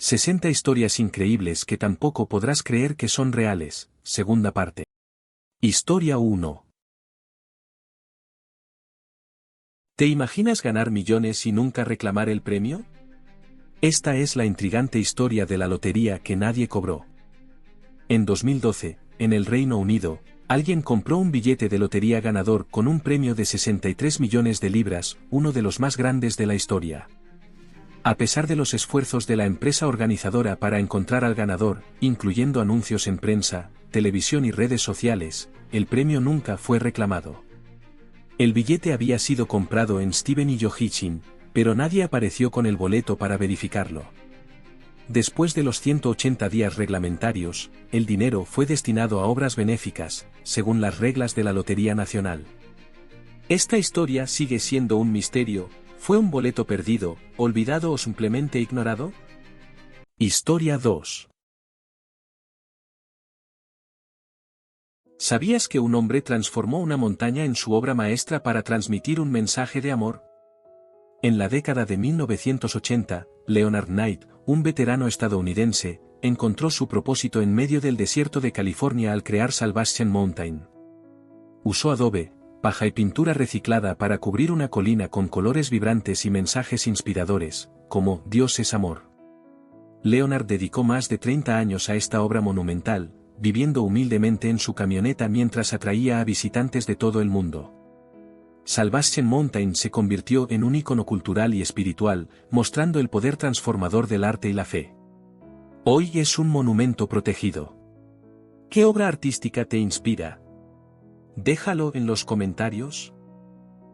60 historias increíbles que tampoco podrás creer que son reales, segunda parte. Historia 1. ¿Te imaginas ganar millones y nunca reclamar el premio? Esta es la intrigante historia de la lotería que nadie cobró. En 2012, en el Reino Unido, alguien compró un billete de lotería ganador con un premio de 63 millones de libras, uno de los más grandes de la historia. A pesar de los esfuerzos de la empresa organizadora para encontrar al ganador, incluyendo anuncios en prensa, televisión y redes sociales, el premio nunca fue reclamado. El billete había sido comprado en Steven y Johichin, pero nadie apareció con el boleto para verificarlo. Después de los 180 días reglamentarios, el dinero fue destinado a obras benéficas, según las reglas de la Lotería Nacional. Esta historia sigue siendo un misterio. ¿Fue un boleto perdido, olvidado o simplemente ignorado? Historia 2. ¿Sabías que un hombre transformó una montaña en su obra maestra para transmitir un mensaje de amor? En la década de 1980, Leonard Knight, un veterano estadounidense, encontró su propósito en medio del desierto de California al crear Salvation Mountain. Usó adobe, paja y pintura reciclada para cubrir una colina con colores vibrantes y mensajes inspiradores, como Dios es amor. Leonard dedicó más de 30 años a esta obra monumental, viviendo humildemente en su camioneta mientras atraía a visitantes de todo el mundo. Salvation Mountain se convirtió en un ícono cultural y espiritual, mostrando el poder transformador del arte y la fe. Hoy es un monumento protegido. ¿Qué obra artística te inspira? Déjalo en los comentarios.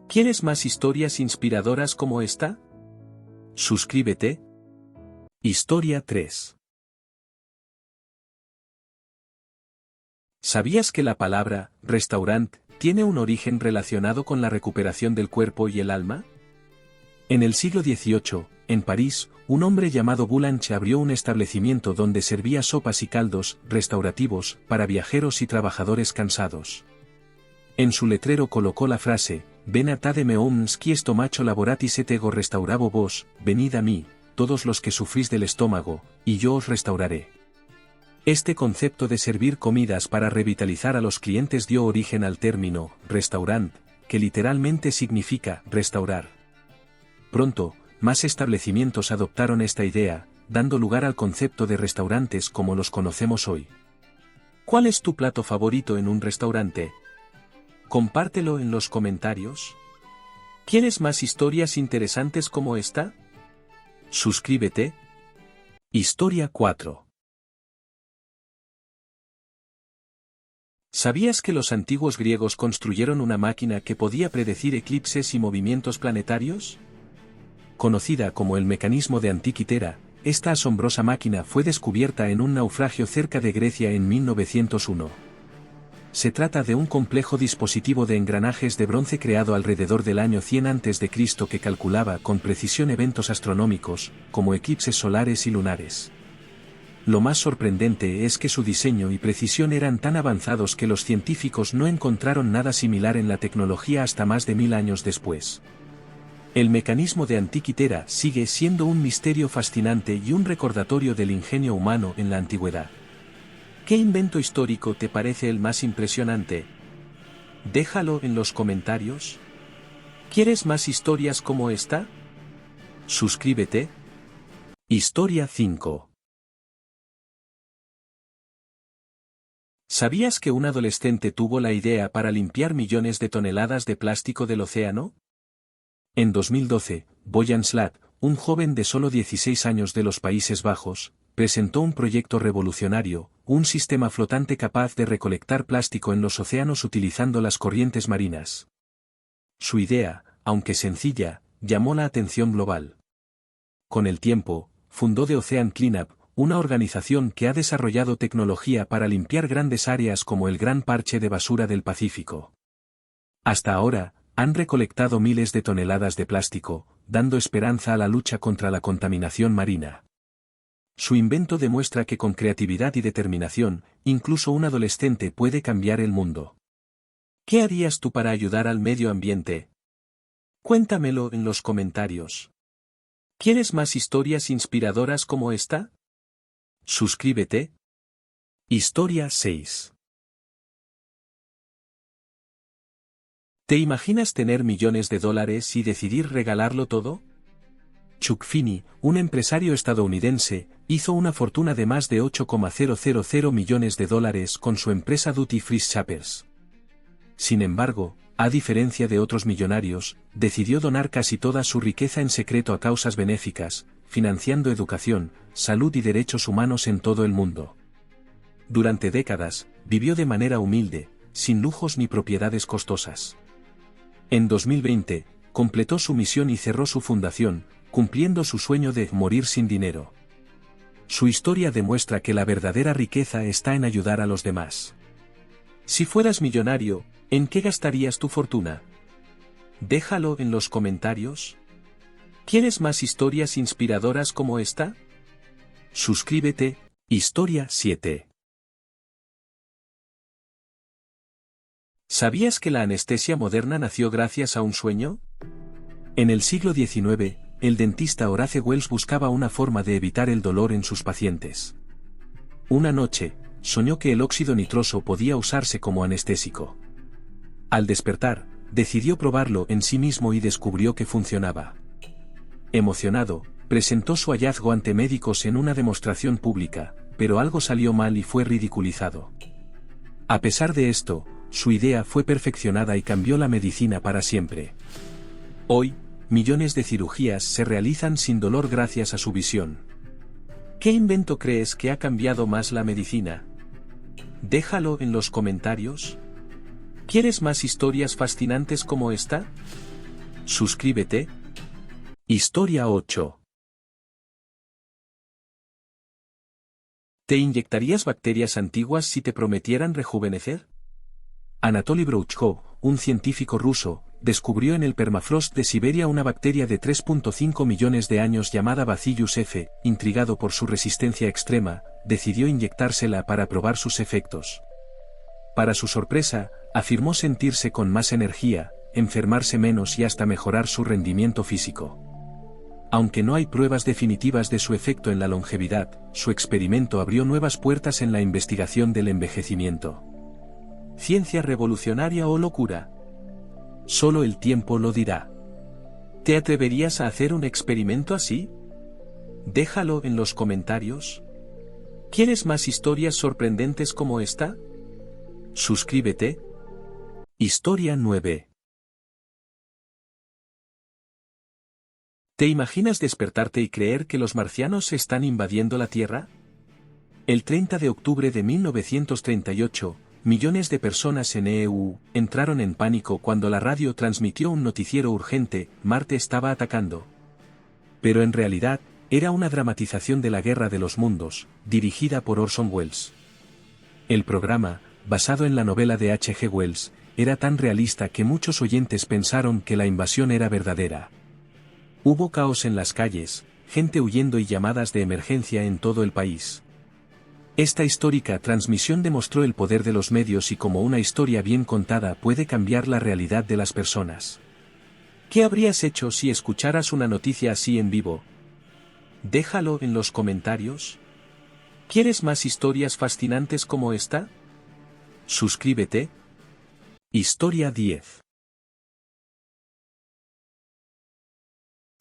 ¿Quieres más historias inspiradoras como esta? Suscríbete. Historia 3. ¿Sabías que la palabra restaurant tiene un origen relacionado con la recuperación del cuerpo y el alma? En el siglo XVIII, en París, un hombre llamado Boulange abrió un establecimiento donde servía sopas y caldos restaurativos para viajeros y trabajadores cansados. En su letrero colocó la frase, «Ven atade meums qui estomacho laboratis et ego restaurabo vos, venid a mí, todos los que sufrís del estómago, y yo os restauraré». Este concepto de servir comidas para revitalizar a los clientes dio origen al término, restaurant, que literalmente significa restaurar. Pronto, más establecimientos adoptaron esta idea, dando lugar al concepto de restaurantes como los conocemos hoy. ¿Cuál es tu plato favorito en un restaurante? Compártelo en los comentarios. ¿Quieres más historias interesantes como esta? Suscríbete. Historia 4. ¿Sabías que los antiguos griegos construyeron una máquina que podía predecir eclipses y movimientos planetarios? Conocida como el mecanismo de Antiquitera, esta asombrosa máquina fue descubierta en un naufragio cerca de Grecia en 1901. Se trata de un complejo dispositivo de engranajes de bronce creado alrededor del año 100 a.C. que calculaba con precisión eventos astronómicos, como eclipses solares y lunares. Lo más sorprendente es que su diseño y precisión eran tan avanzados que los científicos no encontraron nada similar en la tecnología hasta más de 1000 años después. El mecanismo de Antiquitera sigue siendo un misterio fascinante y un recordatorio del ingenio humano en la antigüedad. ¿Qué invento histórico te parece el más impresionante? Déjalo en los comentarios. ¿Quieres más historias como esta? Suscríbete. Historia 5. ¿Sabías que un adolescente tuvo la idea para limpiar millones de toneladas de plástico del océano? En 2012, Boyan Slat, un joven de solo 16 años de los Países Bajos, presentó un proyecto revolucionario, un sistema flotante capaz de recolectar plástico en los océanos utilizando las corrientes marinas. Su idea, aunque sencilla, llamó la atención global. Con el tiempo, fundó The Ocean Cleanup, una organización que ha desarrollado tecnología para limpiar grandes áreas como el Gran Parche de Basura del Pacífico. Hasta ahora, han recolectado miles de toneladas de plástico, dando esperanza a la lucha contra la contaminación marina. Su invento demuestra que con creatividad y determinación, incluso un adolescente puede cambiar el mundo. ¿Qué harías tú para ayudar al medio ambiente? Cuéntamelo en los comentarios. ¿Quieres más historias inspiradoras como esta? Suscríbete. Historia 6. ¿Te imaginas tener millones de dólares y decidir regalarlo todo? Chuck Finney, un empresario estadounidense, hizo una fortuna de más de $8,000 millones con su empresa Duty Free Shoppers. Sin embargo, a diferencia de otros millonarios, decidió donar casi toda su riqueza en secreto a causas benéficas, financiando educación, salud y derechos humanos en todo el mundo. Durante décadas, vivió de manera humilde, sin lujos ni propiedades costosas. En 2020, completó su misión y cerró su fundación, cumpliendo su sueño de morir sin dinero. Su historia demuestra que la verdadera riqueza está en ayudar a los demás. Si fueras millonario, ¿en qué gastarías tu fortuna? Déjalo en los comentarios. ¿Quieres más historias inspiradoras como esta? Suscríbete. Historia 7. ¿Sabías que la anestesia moderna nació gracias a un sueño? En el siglo XIX, el dentista Horace Wells buscaba una forma de evitar el dolor en sus pacientes. Una noche, soñó que el óxido nitroso podía usarse como anestésico. Al despertar, decidió probarlo en sí mismo y descubrió que funcionaba. Emocionado, presentó su hallazgo ante médicos en una demostración pública, pero algo salió mal y fue ridiculizado. A pesar de esto, su idea fue perfeccionada y cambió la medicina para siempre. Hoy, millones de cirugías se realizan sin dolor gracias a su visión. ¿Qué invento crees que ha cambiado más la medicina? Déjalo en los comentarios. ¿Quieres más historias fascinantes como esta? Suscríbete. Historia 8. ¿Te inyectarías bacterias antiguas si te prometieran rejuvenecer? Anatoly Grouchkov, un científico ruso, descubrió en el permafrost de Siberia una bacteria de 3.5 millones de años llamada Bacillus F. Intrigado por su resistencia extrema, decidió inyectársela para probar sus efectos. Para su sorpresa, afirmó sentirse con más energía, enfermarse menos y hasta mejorar su rendimiento físico. Aunque no hay pruebas definitivas de su efecto en la longevidad, su experimento abrió nuevas puertas en la investigación del envejecimiento. ¿Ciencia revolucionaria o locura? Solo el tiempo lo dirá. ¿Te atreverías a hacer un experimento así? Déjalo en los comentarios. ¿Quieres más historias sorprendentes como esta? Suscríbete. Historia 9. ¿Te imaginas despertarte y creer que los marcianos están invadiendo la Tierra? El 30 de octubre de 1938, millones de personas en EU entraron en pánico cuando la radio transmitió un noticiero urgente: Marte estaba atacando. Pero en realidad, era una dramatización de la Guerra de los Mundos, dirigida por Orson Welles. El programa, basado en la novela de H. G. Wells, era tan realista que muchos oyentes pensaron que la invasión era verdadera. Hubo caos en las calles, gente huyendo y llamadas de emergencia en todo el país. Esta histórica transmisión demostró el poder de los medios y cómo una historia bien contada puede cambiar la realidad de las personas. ¿Qué habrías hecho si escucharas una noticia así en vivo? Déjalo en los comentarios. ¿Quieres más historias fascinantes como esta? Suscríbete. Historia 10.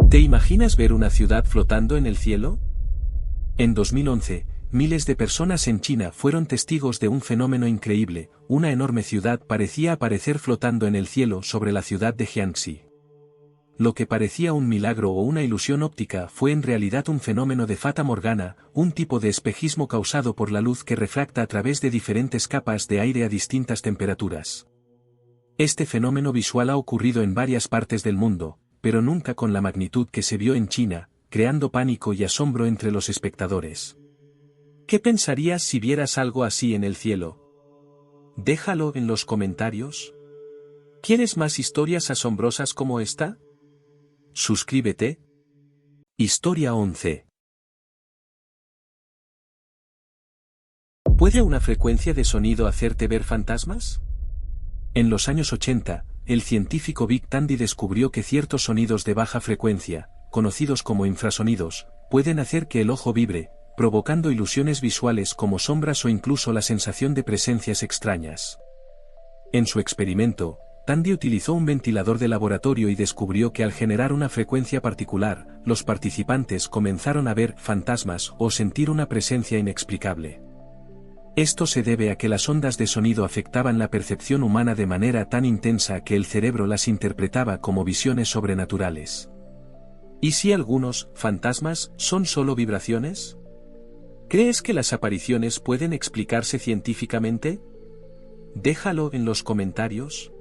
¿Te imaginas ver una ciudad flotando en el cielo? En 2011, miles de personas en China fueron testigos de un fenómeno increíble: una enorme ciudad parecía aparecer flotando en el cielo sobre la ciudad de Jiangxi. Lo que parecía un milagro o una ilusión óptica fue en realidad un fenómeno de fata morgana, un tipo de espejismo causado por la luz que refracta a través de diferentes capas de aire a distintas temperaturas. Este fenómeno visual ha ocurrido en varias partes del mundo, pero nunca con la magnitud que se vio en China, creando pánico y asombro entre los espectadores. ¿Qué pensarías si vieras algo así en el cielo? Déjalo en los comentarios. ¿Quieres más historias asombrosas como esta? Suscríbete. Historia 11. ¿Puede una frecuencia de sonido hacerte ver fantasmas? En los años 80, el científico Vic Tandy descubrió que ciertos sonidos de baja frecuencia, conocidos como infrasonidos, pueden hacer que el ojo vibre, provocando ilusiones visuales como sombras o incluso la sensación de presencias extrañas. En su experimento, Tandy utilizó un ventilador de laboratorio y descubrió que al generar una frecuencia particular, los participantes comenzaron a ver fantasmas o sentir una presencia inexplicable. Esto se debe a que las ondas de sonido afectaban la percepción humana de manera tan intensa que el cerebro las interpretaba como visiones sobrenaturales. ¿Y si algunos fantasmas son solo vibraciones? ¿Crees que las apariciones pueden explicarse científicamente? Déjalo en los comentarios.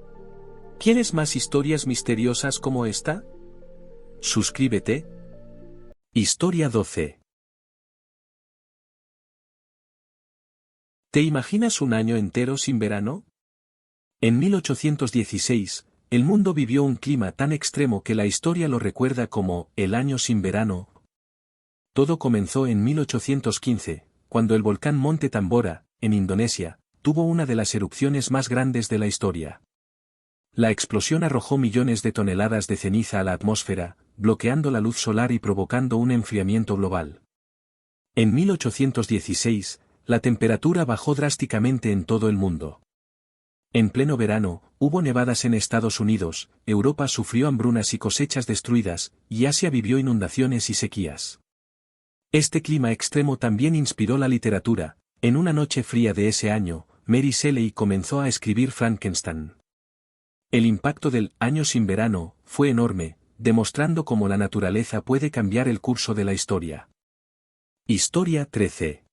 ¿Quieres más historias misteriosas como esta? Suscríbete. Historia 12. ¿Te imaginas un año entero sin verano? En 1816, el mundo vivió un clima tan extremo que la historia lo recuerda como el año sin verano. Todo comenzó en 1815, cuando el volcán Monte Tambora, en Indonesia, tuvo una de las erupciones más grandes de la historia. La explosión arrojó millones de toneladas de ceniza a la atmósfera, bloqueando la luz solar y provocando un enfriamiento global. En 1816, la temperatura bajó drásticamente en todo el mundo. En pleno verano, hubo nevadas en Estados Unidos, Europa sufrió hambrunas y cosechas destruidas, y Asia vivió inundaciones y sequías. Este clima extremo también inspiró la literatura. En una noche fría de ese año, Mary Shelley comenzó a escribir Frankenstein. El impacto del año sin verano fue enorme, demostrando cómo la naturaleza puede cambiar el curso de la historia. Historia 13.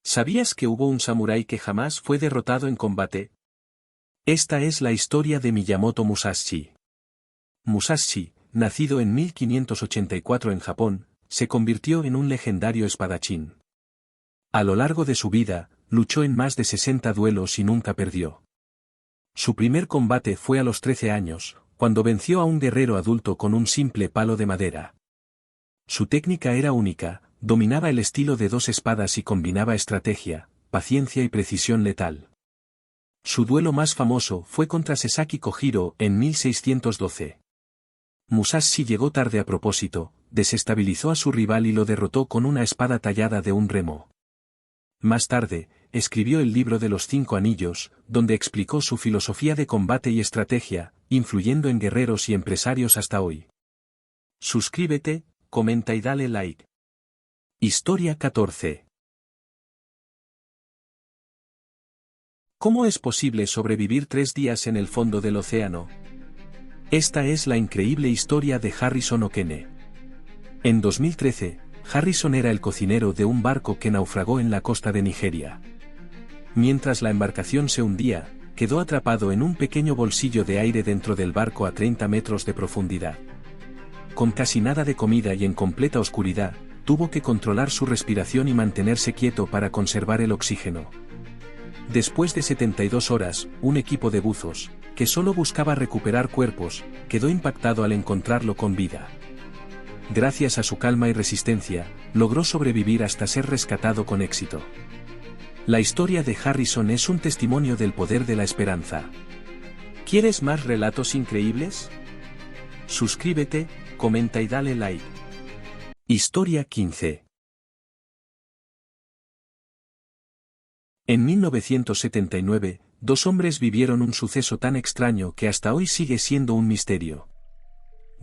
¿Sabías que hubo un samurái que jamás fue derrotado en combate? Esta es la historia de Miyamoto Musashi. Musashi, nacido en 1584 en Japón, se convirtió en un legendario espadachín. A lo largo de su vida, luchó en más de 60 duelos y nunca perdió. Su primer combate fue a los 13 años, cuando venció a un guerrero adulto con un simple palo de madera. Su técnica era única, dominaba el estilo de dos espadas y combinaba estrategia, paciencia y precisión letal. Su duelo más famoso fue contra Sasaki Kojiro en 1612. Musashi llegó tarde a propósito, desestabilizó a su rival y lo derrotó con una espada tallada de un remo. Más tarde, escribió el libro de los 5 anillos, donde explicó su filosofía de combate y estrategia, influyendo en guerreros y empresarios hasta hoy. Suscríbete, comenta y dale like. Historia 14. ¿Cómo es posible sobrevivir 3 días en el fondo del océano? Esta es la increíble historia de Harrison Okene. En 2013, Harrison era el cocinero de un barco que naufragó en la costa de Nigeria. Mientras la embarcación se hundía, quedó atrapado en un pequeño bolsillo de aire dentro del barco a 30 metros de profundidad. Con casi nada de comida y en completa oscuridad, tuvo que controlar su respiración y mantenerse quieto para conservar el oxígeno. Después de 72 horas, un equipo de buzos, que solo buscaba recuperar cuerpos, quedó impactado al encontrarlo con vida. Gracias a su calma y resistencia, logró sobrevivir hasta ser rescatado con éxito. La historia de Harrison es un testimonio del poder de la esperanza. ¿Quieres más relatos increíbles? Suscríbete, comenta y dale like. Historia 15. En 1979, 2 hombres vivieron un suceso tan extraño que hasta hoy sigue siendo un misterio.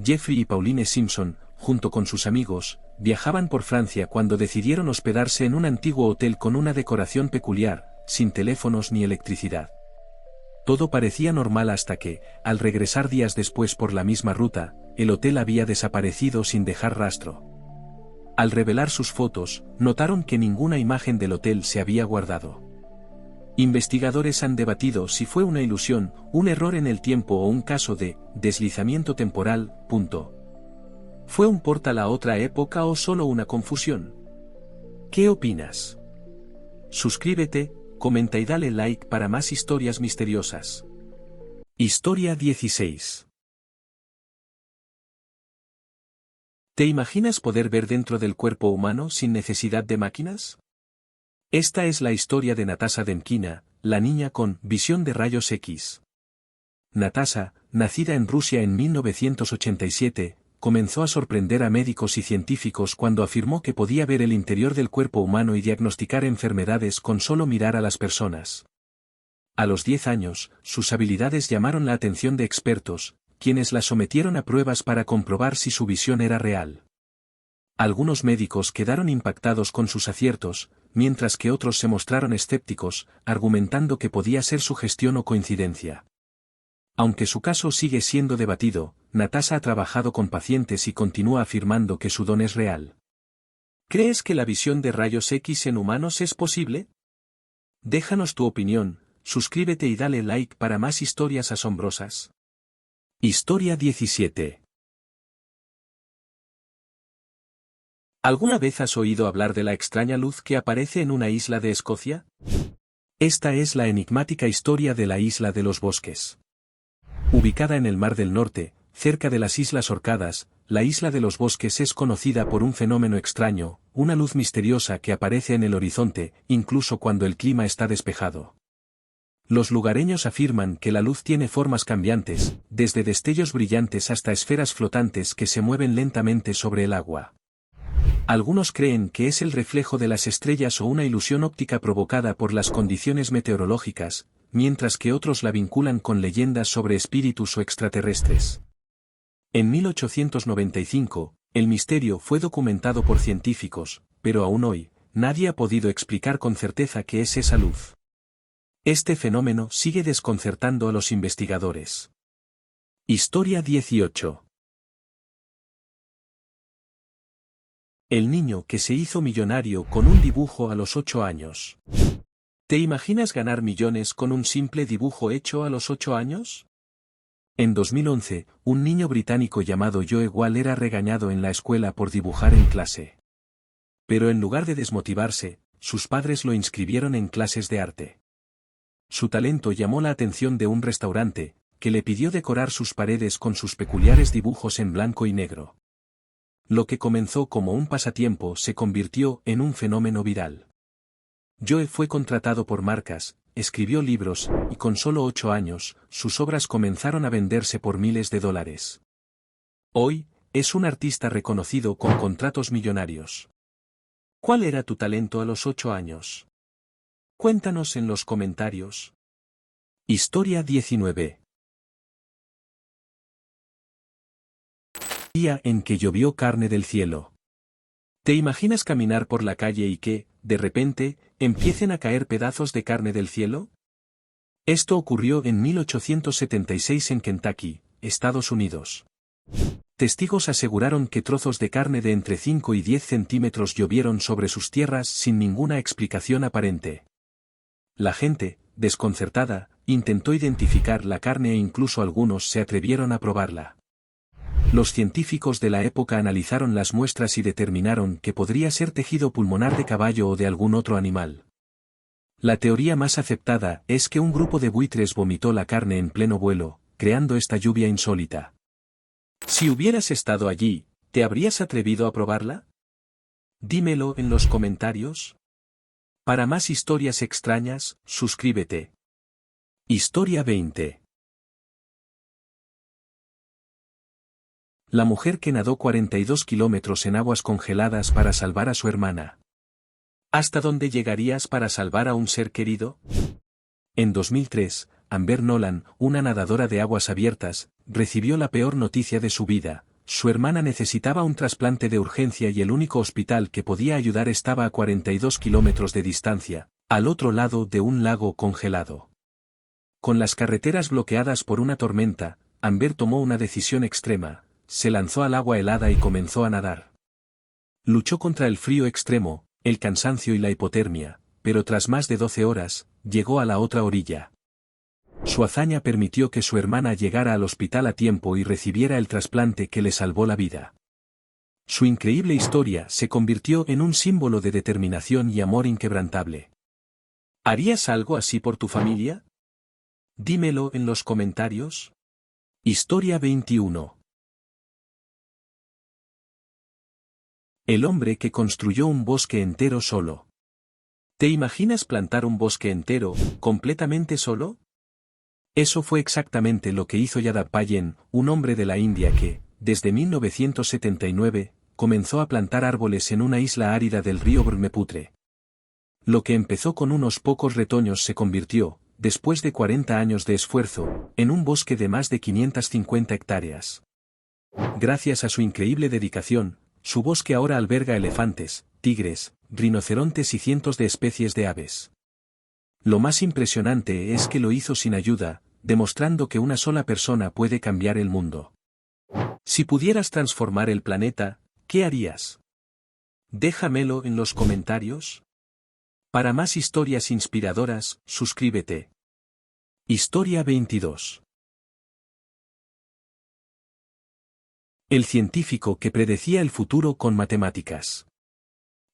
Jeffrey y Pauline Simpson, junto con sus amigos, viajaban por Francia cuando decidieron hospedarse en un antiguo hotel con una decoración peculiar, sin teléfonos ni electricidad. Todo parecía normal hasta que, al regresar días después por la misma ruta, el hotel había desaparecido sin dejar rastro. Al revelar sus fotos, notaron que ninguna imagen del hotel se había guardado. Investigadores han debatido si fue una ilusión, un error en el tiempo o un caso de deslizamiento temporal. ¿Fue un portal a otra época o solo una confusión? ¿Qué opinas? Suscríbete, comenta y dale like para más historias misteriosas. Historia 16. ¿Te imaginas poder ver dentro del cuerpo humano sin necesidad de máquinas? Esta es la historia de Natasha Demkina, la niña con visión de rayos X. Natasha, nacida en Rusia en 1987, comenzó a sorprender a médicos y científicos cuando afirmó que podía ver el interior del cuerpo humano y diagnosticar enfermedades con solo mirar a las personas. A los 10 años, sus habilidades llamaron la atención de expertos, quienes la sometieron a pruebas para comprobar si su visión era real. Algunos médicos quedaron impactados con sus aciertos, mientras que otros se mostraron escépticos, argumentando que podía ser sugestión o coincidencia. Aunque su caso sigue siendo debatido, Natasha ha trabajado con pacientes y continúa afirmando que su don es real. ¿Crees que la visión de rayos X en humanos es posible? Déjanos tu opinión, suscríbete y dale like para más historias asombrosas. Historia 17. ¿Alguna vez has oído hablar de la extraña luz que aparece en una isla de Escocia? Esta es la enigmática historia de la Isla de los Bosques. Ubicada en el Mar del Norte, cerca de las Islas Orcadas, la Isla de los Bosques es conocida por un fenómeno extraño, una luz misteriosa que aparece en el horizonte, incluso cuando el clima está despejado. Los lugareños afirman que la luz tiene formas cambiantes, desde destellos brillantes hasta esferas flotantes que se mueven lentamente sobre el agua. Algunos creen que es el reflejo de las estrellas o una ilusión óptica provocada por las condiciones meteorológicas, mientras que otros la vinculan con leyendas sobre espíritus o extraterrestres. En 1895, el misterio fue documentado por científicos, pero aún hoy, nadie ha podido explicar con certeza qué es esa luz. Este fenómeno sigue desconcertando a los investigadores. Historia 18. El niño que se hizo millonario con un dibujo a los 8 años. ¿Te imaginas ganar millones con un simple dibujo hecho a los 8 años? En 2011, un niño británico llamado Joe Wall era regañado en la escuela por dibujar en clase. Pero en lugar de desmotivarse, sus padres lo inscribieron en clases de arte. Su talento llamó la atención de un restaurante, que le pidió decorar sus paredes con sus peculiares dibujos en blanco y negro. Lo que comenzó como un pasatiempo se convirtió en un fenómeno viral. Joe fue contratado por marcas, escribió libros, y con solo 8 años, sus obras comenzaron a venderse por miles de dólares. Hoy, es un artista reconocido con contratos millonarios. ¿Cuál era tu talento a los 8 años? Cuéntanos en los comentarios. Historia 19. Día en que llovió carne del cielo. ¿Te imaginas caminar por la calle y que, de repente, empiecen a caer pedazos de carne del cielo? Esto ocurrió en 1876 en Kentucky, Estados Unidos. Testigos aseguraron que trozos de carne de entre 5 y 10 centímetros llovieron sobre sus tierras sin ninguna explicación aparente. La gente, desconcertada, intentó identificar la carne e incluso algunos se atrevieron a probarla. Los científicos de la época analizaron las muestras y determinaron que podría ser tejido pulmonar de caballo o de algún otro animal. La teoría más aceptada es que un grupo de buitres vomitó la carne en pleno vuelo, creando esta lluvia insólita. Si hubieras estado allí, ¿te habrías atrevido a probarla? Dímelo en los comentarios. Para más historias extrañas, suscríbete. Historia 20. La mujer que nadó 42 kilómetros en aguas congeladas para salvar a su hermana. ¿Hasta dónde llegarías para salvar a un ser querido? En 2003, Amber Nolan, una nadadora de aguas abiertas, recibió la peor noticia de su vida. Su hermana necesitaba un trasplante de urgencia y el único hospital que podía ayudar estaba a 42 kilómetros de distancia, al otro lado de un lago congelado. Con las carreteras bloqueadas por una tormenta, Amber tomó una decisión extrema. Se lanzó al agua helada y comenzó a nadar. Luchó contra el frío extremo, el cansancio y la hipotermia, pero tras más de 12 horas, llegó a la otra orilla. Su hazaña permitió que su hermana llegara al hospital a tiempo y recibiera el trasplante que le salvó la vida. Su increíble historia se convirtió en un símbolo de determinación y amor inquebrantable. ¿Harías algo así por tu familia? Dímelo en los comentarios. Historia 21. El hombre que construyó un bosque entero solo. ¿Te imaginas plantar un bosque entero, completamente solo? Eso fue exactamente lo que hizo Yadav Payen, un hombre de la India que, desde 1979, comenzó a plantar árboles en una isla árida del río Brahmaputra. Lo que empezó con unos pocos retoños se convirtió, después de 40 años de esfuerzo, en un bosque de más de 550 hectáreas. Gracias a su increíble dedicación, su bosque ahora alberga elefantes, tigres, rinocerontes y cientos de especies de aves. Lo más impresionante es que lo hizo sin ayuda, demostrando que una sola persona puede cambiar el mundo. Si pudieras transformar el planeta, ¿qué harías? Déjamelo en los comentarios. Para más historias inspiradoras, suscríbete. Historia 22. El científico que predecía el futuro con matemáticas.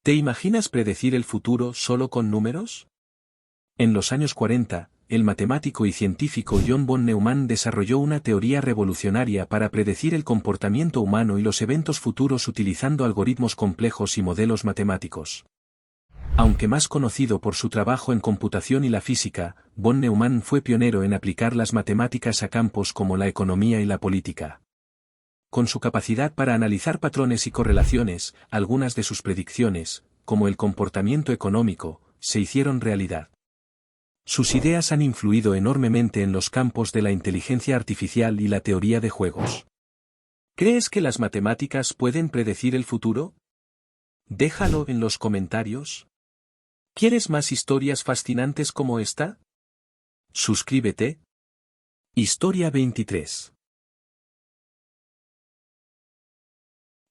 ¿Te imaginas predecir el futuro solo con números? En los años 40, el matemático y científico John von Neumann desarrolló una teoría revolucionaria para predecir el comportamiento humano y los eventos futuros utilizando algoritmos complejos y modelos matemáticos. Aunque más conocido por su trabajo en computación y la física, von Neumann fue pionero en aplicar las matemáticas a campos como la economía y la política. Con su capacidad para analizar patrones y correlaciones, algunas de sus predicciones, como el comportamiento económico, se hicieron realidad. Sus ideas han influido enormemente en los campos de la inteligencia artificial y la teoría de juegos. ¿Crees que las matemáticas pueden predecir el futuro? Déjalo en los comentarios. ¿Quieres más historias fascinantes como esta? Suscríbete. Historia 23.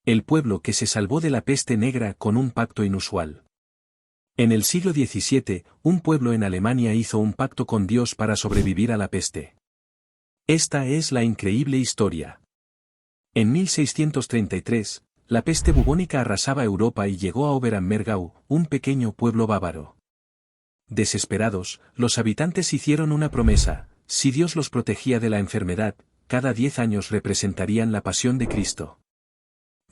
El pueblo que se salvó de la peste negra con un pacto inusual. En el siglo XVII, un pueblo en Alemania hizo un pacto con Dios para sobrevivir a la peste. Esta es la increíble historia. En 1633, la peste bubónica arrasaba Europa y llegó a Oberammergau, un pequeño pueblo bávaro. Desesperados, los habitantes hicieron una promesa: si Dios los protegía de la enfermedad, cada 10 años representarían la pasión de Cristo.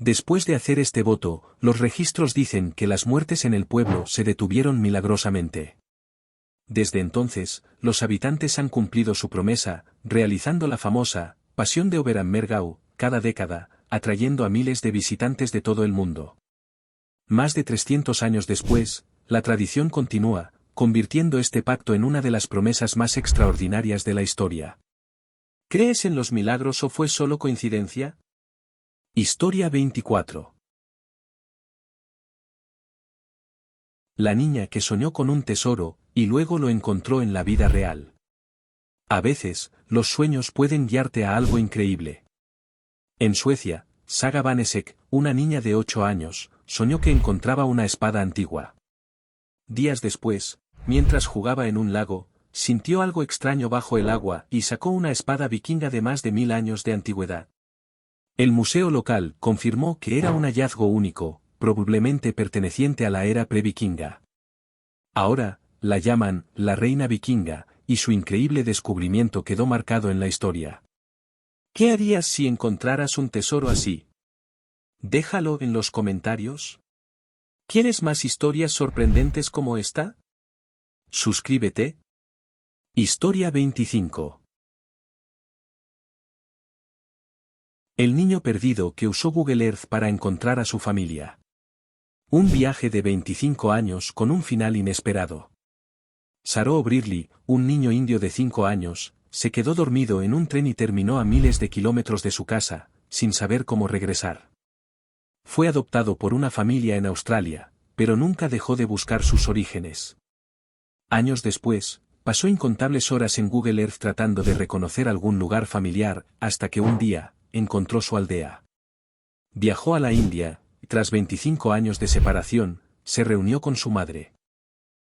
Después de hacer este voto, los registros dicen que las muertes en el pueblo se detuvieron milagrosamente. Desde entonces, los habitantes han cumplido su promesa, realizando la famosa Pasión de Oberammergau cada década, atrayendo a miles de visitantes de todo el mundo. Más de 300 años después, la tradición continúa, convirtiendo este pacto en una de las promesas más extraordinarias de la historia. ¿Crees en los milagros o fue solo coincidencia? Historia 24. La niña que soñó con un tesoro, y luego lo encontró en la vida real. A veces, los sueños pueden guiarte a algo increíble. En Suecia, Saga Vanesek, una niña de 8 años, soñó que encontraba una espada antigua. Días después, mientras jugaba en un lago, sintió algo extraño bajo el agua y sacó una espada vikinga de más de 1000 años de antigüedad. El museo local confirmó que era un hallazgo único, probablemente perteneciente a la era previkinga. Ahora, la llaman la reina vikinga, y su increíble descubrimiento quedó marcado en la historia. ¿Qué harías si encontraras un tesoro así? Déjalo en los comentarios. ¿Quieres más historias sorprendentes como esta? Suscríbete. Historia 25. El niño perdido que usó Google Earth para encontrar a su familia. Un viaje de 25 años con un final inesperado. Saro O'Brearley, un niño indio de 5 años, se quedó dormido en un tren y terminó a miles de kilómetros de su casa, sin saber cómo regresar. Fue adoptado por una familia en Australia, pero nunca dejó de buscar sus orígenes. Años después, pasó incontables horas en Google Earth tratando de reconocer algún lugar familiar, hasta que un día, encontró su aldea. Viajó a la India, y tras 25 años de separación, se reunió con su madre.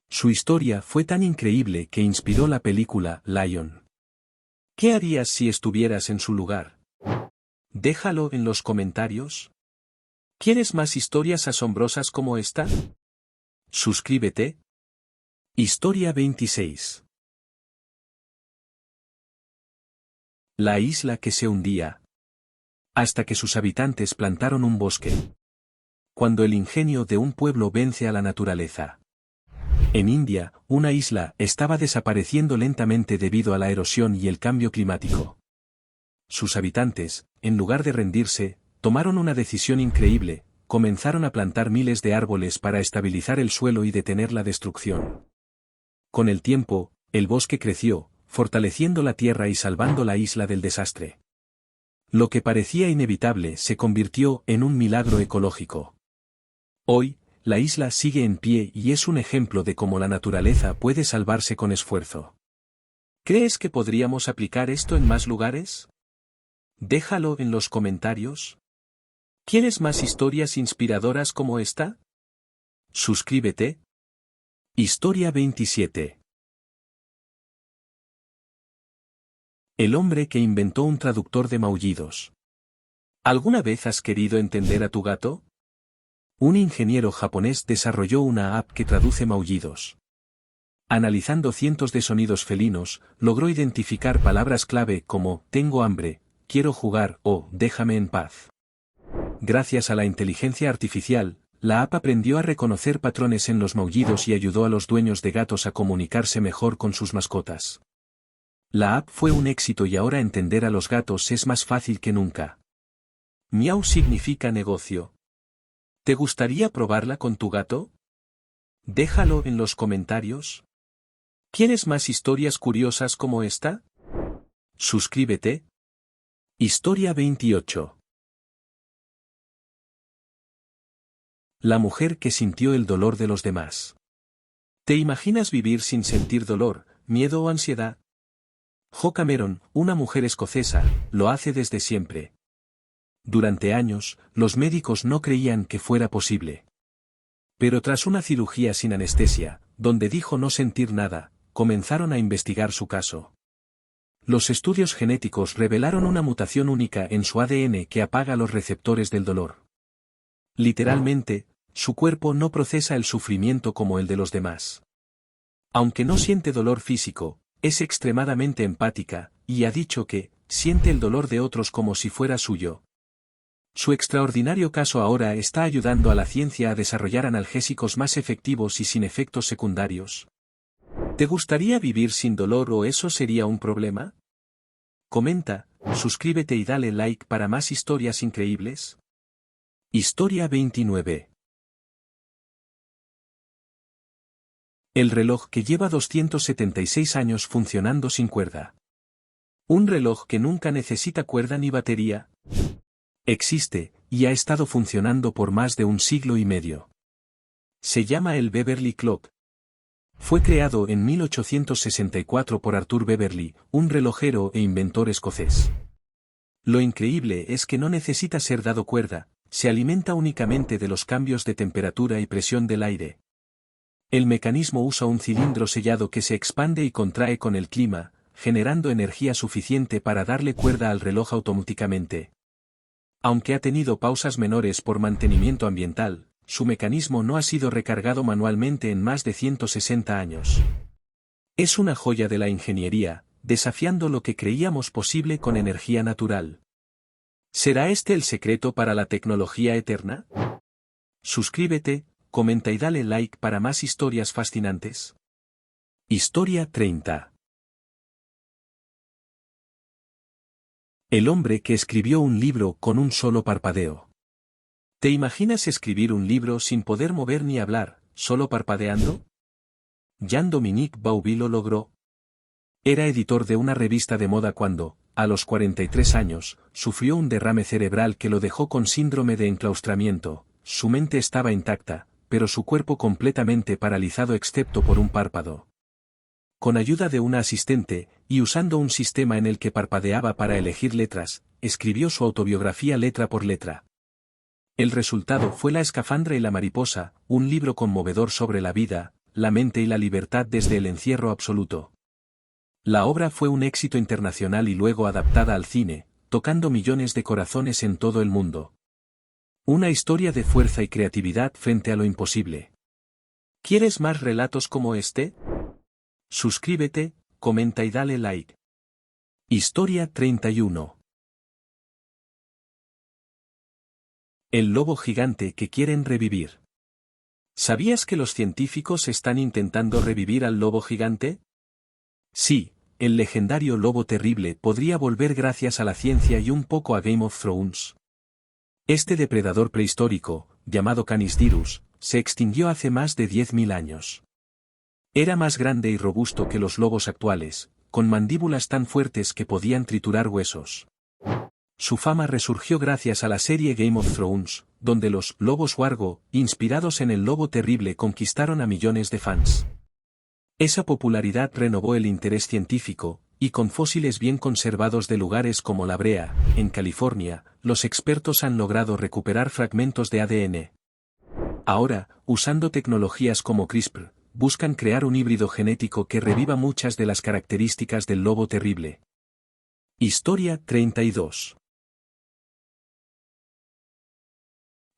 Su historia fue tan increíble que inspiró la película Lion. ¿Qué harías si estuvieras en su lugar? Déjalo en los comentarios. ¿Quieres más historias asombrosas como esta? Suscríbete. Historia 26. La isla que se hundía. Hasta que sus habitantes plantaron un bosque. Cuando el ingenio de un pueblo vence a la naturaleza. En India, una isla estaba desapareciendo lentamente debido a la erosión y el cambio climático. Sus habitantes, en lugar de rendirse, tomaron una decisión increíble: comenzaron a plantar miles de árboles para estabilizar el suelo y detener la destrucción. Con el tiempo, el bosque creció, fortaleciendo la tierra y salvando la isla del desastre. Lo que parecía inevitable se convirtió en un milagro ecológico. Hoy, la isla sigue en pie y es un ejemplo de cómo la naturaleza puede salvarse con esfuerzo. ¿Crees que podríamos aplicar esto en más lugares? Déjalo en los comentarios. ¿Quieres más historias inspiradoras como esta? Suscríbete. Historia 27. El hombre que inventó un traductor de maullidos. ¿Alguna vez has querido entender a tu gato? Un ingeniero japonés desarrolló una app que traduce maullidos. Analizando cientos de sonidos felinos, logró identificar palabras clave como tengo hambre, quiero jugar o déjame en paz. Gracias a la inteligencia artificial, la app aprendió a reconocer patrones en los maullidos y ayudó a los dueños de gatos a comunicarse mejor con sus mascotas. La app fue un éxito y ahora entender a los gatos es más fácil que nunca. Miau significa negocio. ¿Te gustaría probarla con tu gato? Déjalo en los comentarios. ¿Quieres más historias curiosas como esta? Suscríbete. Historia 28. La mujer que sintió el dolor de los demás. ¿Te imaginas vivir sin sentir dolor, miedo o ansiedad? Jo Cameron, una mujer escocesa, lo hace desde siempre. Durante años, los médicos no creían que fuera posible. Pero tras una cirugía sin anestesia, donde dijo no sentir nada, comenzaron a investigar su caso. Los estudios genéticos revelaron una mutación única en su ADN que apaga los receptores del dolor. Literalmente, su cuerpo no procesa el sufrimiento como el de los demás. Aunque no siente dolor físico, es extremadamente empática, y ha dicho que siente el dolor de otros como si fuera suyo. Su extraordinario caso ahora está ayudando a la ciencia a desarrollar analgésicos más efectivos y sin efectos secundarios. ¿Te gustaría vivir sin dolor o eso sería un problema? Comenta, suscríbete y dale like para más historias increíbles. Historia 29. El reloj que lleva 276 años funcionando sin cuerda. Un reloj que nunca necesita cuerda ni batería. Existe, y ha estado funcionando por más de un siglo y medio. Se llama el Beverly Clock. Fue creado en 1864 por Arthur Beverly, un relojero e inventor escocés. Lo increíble es que no necesita ser dado cuerda, se alimenta únicamente de los cambios de temperatura y presión del aire. El mecanismo usa un cilindro sellado que se expande y contrae con el clima, generando energía suficiente para darle cuerda al reloj automáticamente. Aunque ha tenido pausas menores por mantenimiento ambiental, su mecanismo no ha sido recargado manualmente en más de 160 años. Es una joya de la ingeniería, desafiando lo que creíamos posible con energía natural. ¿Será este el secreto para la tecnología eterna? Suscríbete, comenta y dale like para más historias fascinantes. Historia 30. El hombre que escribió un libro con un solo parpadeo. ¿Te imaginas escribir un libro sin poder mover ni hablar, solo parpadeando? Jean-Dominique Bauby lo logró. Era editor de una revista de moda cuando, a los 43 años, sufrió un derrame cerebral que lo dejó con síndrome de enclaustramiento. Su mente estaba intacta, pero su cuerpo completamente paralizado excepto por un párpado. Con ayuda de una asistente, y usando un sistema en el que parpadeaba para elegir letras, escribió su autobiografía letra por letra. El resultado fue La escafandra y la mariposa, un libro conmovedor sobre la vida, la mente y la libertad desde el encierro absoluto. La obra fue un éxito internacional y luego adaptada al cine, tocando millones de corazones en todo el mundo. Una historia de fuerza y creatividad frente a lo imposible. ¿Quieres más relatos como este? Suscríbete, comenta y dale like. Historia 31. El lobo gigante que quieren revivir. ¿Sabías que los científicos están intentando revivir al lobo gigante? Sí, el legendario lobo terrible podría volver gracias a la ciencia y un poco a Game of Thrones. Este depredador prehistórico, llamado Canis dirus, se extinguió hace más de 10.000 años. Era más grande y robusto que los lobos actuales, con mandíbulas tan fuertes que podían triturar huesos. Su fama resurgió gracias a la serie Game of Thrones, donde los lobos wargo, inspirados en el lobo terrible, conquistaron a millones de fans. Esa popularidad renovó el interés científico, y con fósiles bien conservados de lugares como La Brea, en California, los expertos han logrado recuperar fragmentos de ADN. Ahora, usando tecnologías como CRISPR, buscan crear un híbrido genético que reviva muchas de las características del lobo terrible. Historia 32.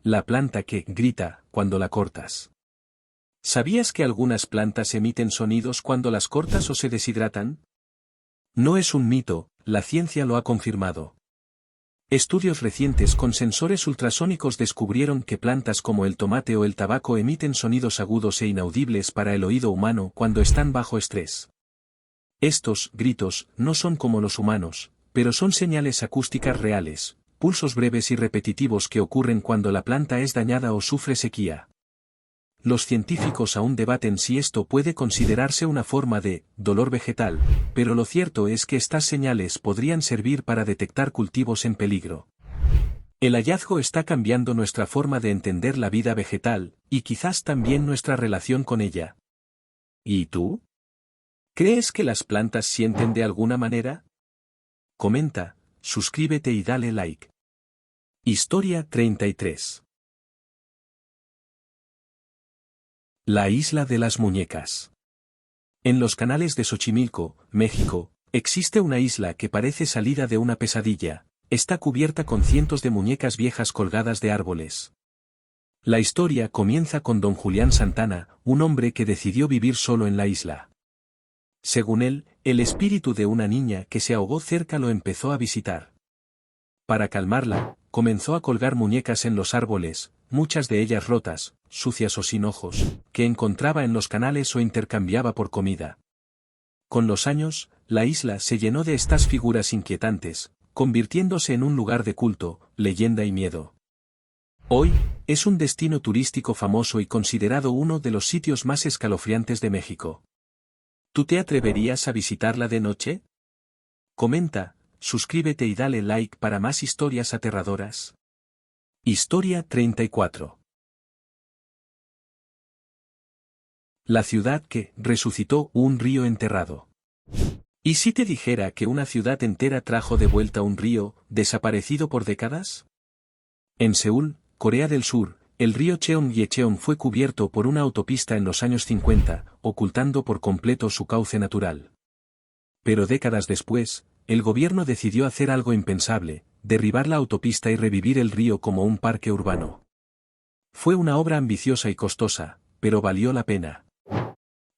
La planta que grita cuando la cortas. ¿Sabías que algunas plantas emiten sonidos cuando las cortas o se deshidratan? No es un mito, la ciencia lo ha confirmado. Estudios recientes con sensores ultrasónicos descubrieron que plantas como el tomate o el tabaco emiten sonidos agudos e inaudibles para el oído humano cuando están bajo estrés. Estos gritos no son como los humanos, pero son señales acústicas reales, pulsos breves y repetitivos que ocurren cuando la planta es dañada o sufre sequía. Los científicos aún debaten si esto puede considerarse una forma de dolor vegetal, pero lo cierto es que estas señales podrían servir para detectar cultivos en peligro. El hallazgo está cambiando nuestra forma de entender la vida vegetal, y quizás también nuestra relación con ella. ¿Y tú? ¿Crees que las plantas sienten de alguna manera? Comenta, suscríbete y dale like. Historia 33. La isla de las muñecas. En los canales de Xochimilco, México, existe una isla que parece salida de una pesadilla. Está cubierta con cientos de muñecas viejas colgadas de árboles. La historia comienza con don Julián Santana, un hombre que decidió vivir solo en la isla. Según él, el espíritu de una niña que se ahogó cerca lo empezó a visitar. Para calmarla, comenzó a colgar muñecas en los árboles, muchas de ellas rotas, sucias o sin ojos, que encontraba en los canales o intercambiaba por comida. Con los años, la isla se llenó de estas figuras inquietantes, convirtiéndose en un lugar de culto, leyenda y miedo. Hoy, es un destino turístico famoso y considerado uno de los sitios más escalofriantes de México. ¿Tú te atreverías a visitarla de noche? Comenta, suscríbete y dale like para más historias aterradoras. Historia 34. La ciudad que resucitó un río enterrado. ¿Y si te dijera que una ciudad entera trajo de vuelta un río, desaparecido por décadas? En Seúl, Corea del Sur, el río Cheonggyecheon fue cubierto por una autopista en los años 50, ocultando por completo su cauce natural. Pero décadas después, el gobierno decidió hacer algo impensable, derribar la autopista y revivir el río como un parque urbano. Fue una obra ambiciosa y costosa, pero valió la pena.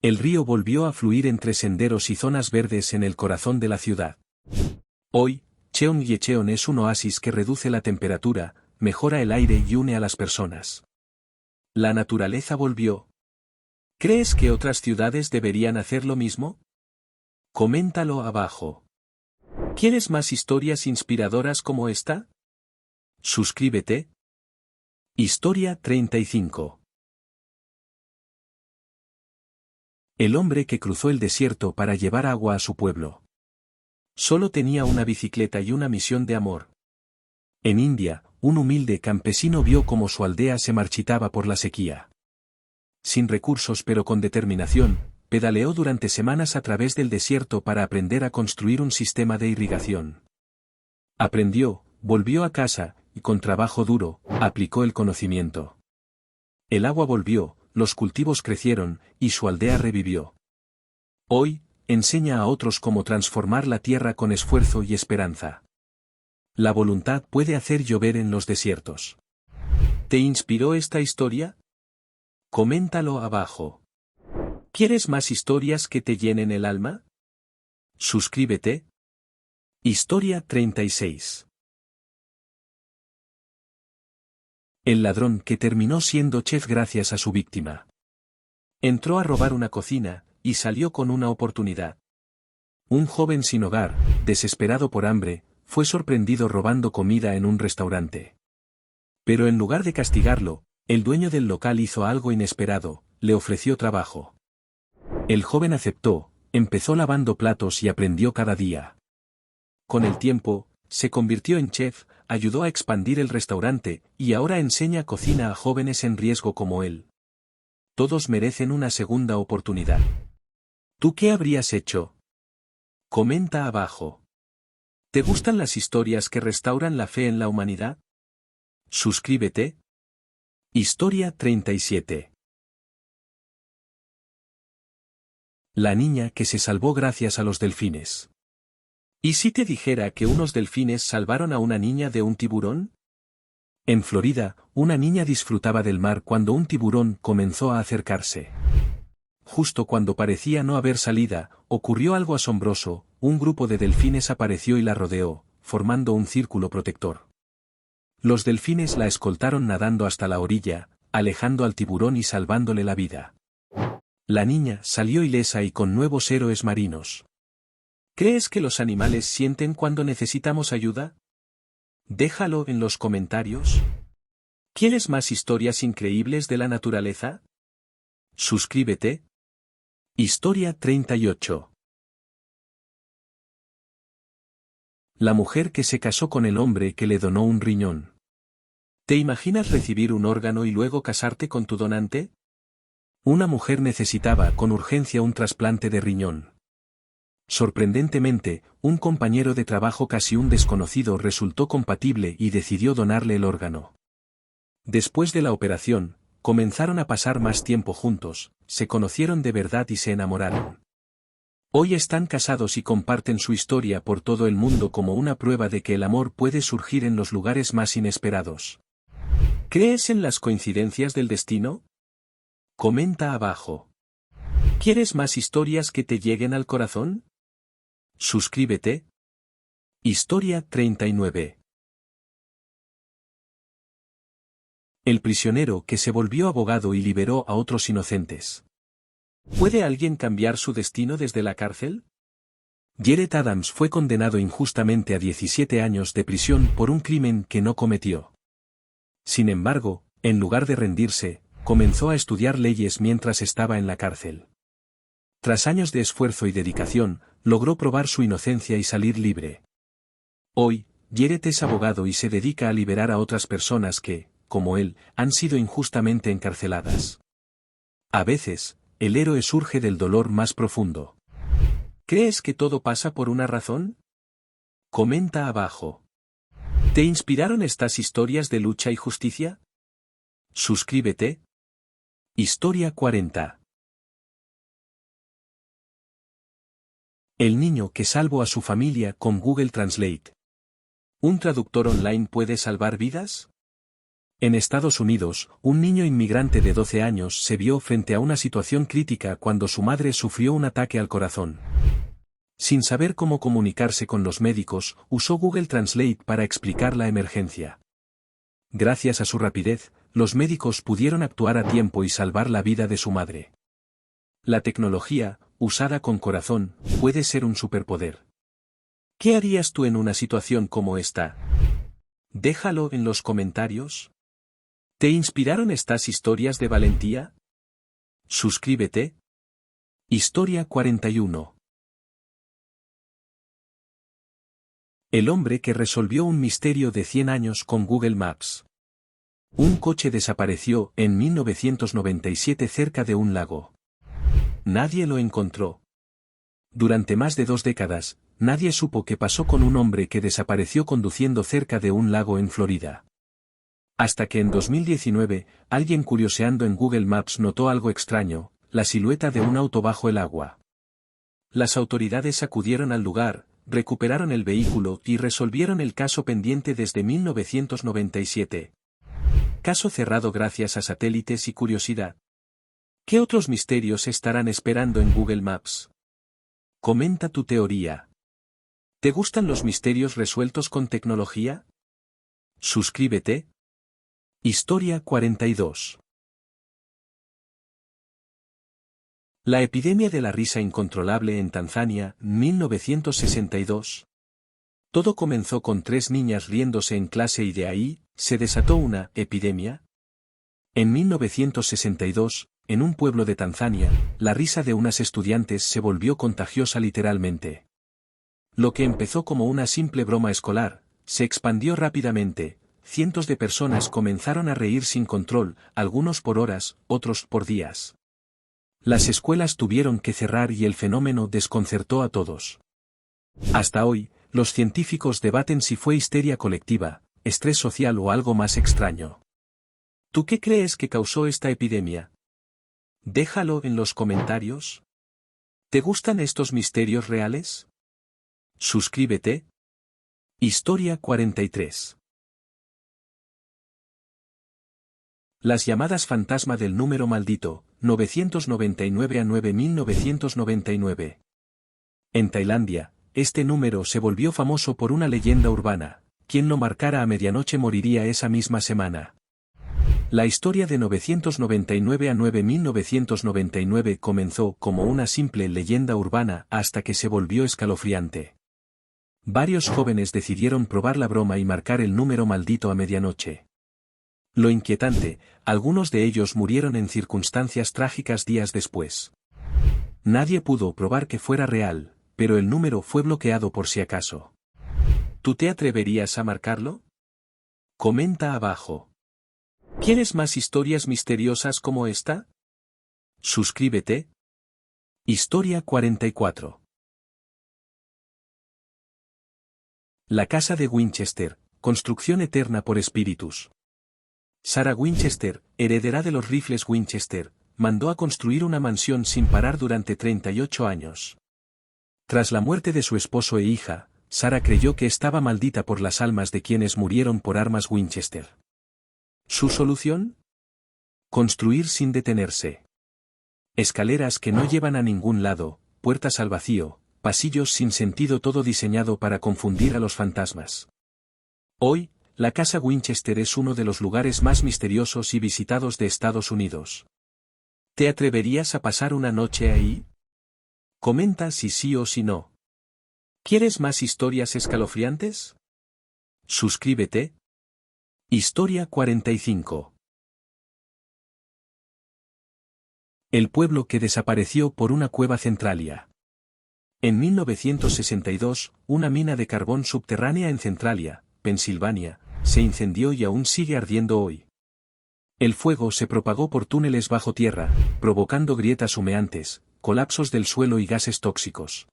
El río volvió a fluir entre senderos y zonas verdes en el corazón de la ciudad. Hoy, Cheonggyecheon es un oasis que reduce la temperatura, mejora el aire y une a las personas. La naturaleza volvió. ¿Crees que otras ciudades deberían hacer lo mismo? Coméntalo abajo. ¿Quieres más historias inspiradoras como esta? Suscríbete. Historia 35. El hombre que cruzó el desierto para llevar agua a su pueblo. Solo tenía una bicicleta y una misión de amor. En India, un humilde campesino vio cómo su aldea se marchitaba por la sequía. Sin recursos pero con determinación, pedaleó durante semanas a través del desierto para aprender a construir un sistema de irrigación. Aprendió, volvió a casa, y con trabajo duro, aplicó el conocimiento. El agua volvió, los cultivos crecieron, y su aldea revivió. Hoy, enseña a otros cómo transformar la tierra con esfuerzo y esperanza. La voluntad puede hacer llover en los desiertos. ¿Te inspiró esta historia? Coméntalo abajo. ¿Quieres más historias que te llenen el alma? Suscríbete. Historia 36. El ladrón que terminó siendo chef gracias a su víctima. Entró a robar una cocina, y salió con una oportunidad. Un joven sin hogar, desesperado por hambre, fue sorprendido robando comida en un restaurante. Pero en lugar de castigarlo, el dueño del local hizo algo inesperado, le ofreció trabajo. El joven aceptó, empezó lavando platos y aprendió cada día. Con el tiempo, se convirtió en chef, ayudó a expandir el restaurante, y ahora enseña cocina a jóvenes en riesgo como él. Todos merecen una segunda oportunidad. ¿Tú qué habrías hecho? Comenta abajo. ¿Te gustan las historias que restauran la fe en la humanidad? Suscríbete. Historia 37. La niña que se salvó gracias a los delfines. ¿Y si te dijera que unos delfines salvaron a una niña de un tiburón? En Florida, una niña disfrutaba del mar cuando un tiburón comenzó a acercarse. Justo cuando parecía no haber salida, ocurrió algo asombroso, un grupo de delfines apareció y la rodeó, formando un círculo protector. Los delfines la escoltaron nadando hasta la orilla, alejando al tiburón y salvándole la vida. La niña salió ilesa y con nuevos héroes marinos. ¿Crees que los animales sienten cuando necesitamos ayuda? Déjalo en los comentarios. ¿Quieres más historias increíbles de la naturaleza? Suscríbete. Historia 38. La mujer que se casó con el hombre que le donó un riñón. ¿Te imaginas recibir un órgano y luego casarte con tu donante? Una mujer necesitaba con urgencia un trasplante de riñón. Sorprendentemente, un compañero de trabajo casi un desconocido resultó compatible y decidió donarle el órgano. Después de la operación, comenzaron a pasar más tiempo juntos, se conocieron de verdad y se enamoraron. Hoy están casados y comparten su historia por todo el mundo como una prueba de que el amor puede surgir en los lugares más inesperados. ¿Crees en las coincidencias del destino? Comenta abajo. ¿Quieres más historias que te lleguen al corazón? Suscríbete. Historia 39. El prisionero que se volvió abogado y liberó a otros inocentes. ¿Puede alguien cambiar su destino desde la cárcel? Jared Adams fue condenado injustamente a 17 años de prisión por un crimen que no cometió. Sin embargo, en lugar de rendirse, comenzó a estudiar leyes mientras estaba en la cárcel. Tras años de esfuerzo y dedicación, logró probar su inocencia y salir libre. Hoy, Jared es abogado y se dedica a liberar a otras personas que, como él, han sido injustamente encarceladas. A veces, el héroe surge del dolor más profundo. ¿Crees que todo pasa por una razón? Comenta abajo. ¿Te inspiraron estas historias de lucha y justicia? Suscríbete. Historia 40. El niño que salvó a su familia con Google Translate. ¿Un traductor online puede salvar vidas? En Estados Unidos, un niño inmigrante de 12 años se vio frente a una situación crítica cuando su madre sufrió un ataque al corazón. Sin saber cómo comunicarse con los médicos, usó Google Translate para explicar la emergencia. Gracias a su rapidez, los médicos pudieron actuar a tiempo y salvar la vida de su madre. La tecnología, usada con corazón, puede ser un superpoder. ¿Qué harías tú en una situación como esta? Déjalo en los comentarios. ¿Te inspiraron estas historias de valentía? Suscríbete. Historia 41. El hombre que resolvió un misterio de 100 años con Google Maps. Un coche desapareció en 1997 cerca de un lago. Nadie lo encontró. Durante más de 2 décadas, nadie supo qué pasó con un hombre que desapareció conduciendo cerca de un lago en Florida. Hasta que en 2019, alguien curioseando en Google Maps notó algo extraño, la silueta de un auto bajo el agua. Las autoridades acudieron al lugar, recuperaron el vehículo y resolvieron el caso pendiente desde 1997. Caso cerrado gracias a satélites y curiosidad. ¿Qué otros misterios estarán esperando en Google Maps? Comenta tu teoría. ¿Te gustan los misterios resueltos con tecnología? Suscríbete. Historia 42. La epidemia de la risa incontrolable en Tanzania, 1962. Todo comenzó con 3 niñas riéndose en clase y de ahí, se desató una epidemia. En 1962, en un pueblo de Tanzania, la risa de unas estudiantes se volvió contagiosa literalmente. Lo que empezó como una simple broma escolar, se expandió rápidamente, cientos de personas comenzaron a reír sin control, algunos por horas, otros por días. Las escuelas tuvieron que cerrar y el fenómeno desconcertó a todos. Hasta hoy, los científicos debaten si fue histeria colectiva, estrés social o algo más extraño. ¿Tú qué crees que causó esta epidemia? Déjalo en los comentarios. ¿Te gustan estos misterios reales? Suscríbete. Historia 43. Las llamadas fantasma del número maldito, 999 a 9999. En Tailandia, este número se volvió famoso por una leyenda urbana: quien lo marcara a medianoche moriría esa misma semana. La historia de 999 a 9999 comenzó como una simple leyenda urbana hasta que se volvió escalofriante. Varios jóvenes decidieron probar la broma y marcar el número maldito a medianoche. Lo inquietante, algunos de ellos murieron en circunstancias trágicas días después. Nadie pudo probar que fuera real, pero el número fue bloqueado por si acaso. ¿Tú te atreverías a marcarlo? Comenta abajo. ¿Quieres más historias misteriosas como esta? Suscríbete. Historia 44. La casa de Winchester, construcción eterna por espíritus. Sarah Winchester, heredera de los rifles Winchester, mandó a construir una mansión sin parar durante 38 años. Tras la muerte de su esposo e hija, Sarah creyó que estaba maldita por las almas de quienes murieron por armas Winchester. ¿Su solución? Construir sin detenerse. Escaleras que no llevan a ningún lado, puertas al vacío, pasillos sin sentido, todo diseñado para confundir a los fantasmas. Hoy, la casa Winchester es uno de los lugares más misteriosos y visitados de Estados Unidos. ¿Te atreverías a pasar una noche ahí? Comenta si sí o si no. ¿Quieres más historias escalofriantes? Suscríbete. Historia 45. El pueblo que desapareció por una cueva Centralia. En 1962, una mina de carbón subterránea en Centralia, Pensilvania, se incendió y aún sigue ardiendo hoy. El fuego se propagó por túneles bajo tierra, provocando grietas humeantes, colapsos del suelo y gases tóxicos.